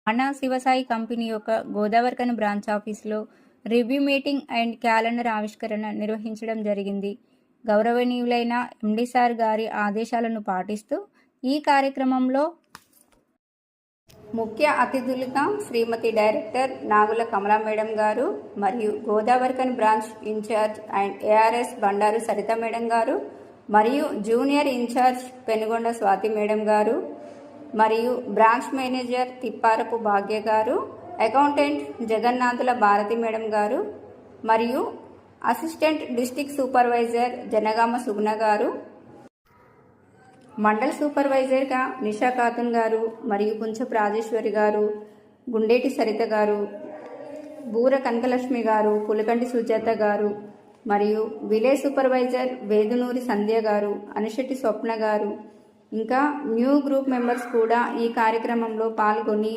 అన్నా శివసాయి కంపెనీ యొక్క గోదావరిఖని బ్రాంచ్ ఆఫీసులో రివ్యూ మీటింగ్ అండ్ క్యాలెండర్ ఆవిష్కరణ నిర్వహించడం జరిగింది. గౌరవనీయులైన ఎండి సార్ గారి ఆదేశాలను పాటిస్తూ ఈ కార్యక్రమంలో ముఖ్య అతిథులుగా శ్రీమతి డైరెక్టర్ నాగుల కమలా మేడం గారు మరియు Godavarikhani branch incharge and ARS Bandaru Saritha madam గారు మరియు junior incharge Penugonda Swathi madam గారు మరియు బ్రాంచ్ మేనేజర్ తిప్పారపు భాగ్య గారు, అకౌంటెంట్ జగన్నాథుల భారతి మేడం గారు మరియు అసిస్టెంట్ డిస్ట్రిక్ట్ సూపర్వైజర్ జనగామ సుగుణ గారు, మండల్ సూపర్వైజర్గా నిషా ఖాతున్ గారు మరియు కుంచపు రాజేశ్వరి గారు, గుండేటి సరిత గారు, బూర కనకలక్ష్మి గారు, పులకంటి సుజాత గారు మరియు విలేజ్ సూపర్వైజర్ వేదునూరి సంధ్య గారు, అనుశెట్టి స్వప్న గారు, ఇంకా న్యూ గ్రూప్ మెంబర్స్ కూడా ఈ కార్యక్రమంలో పాల్గొని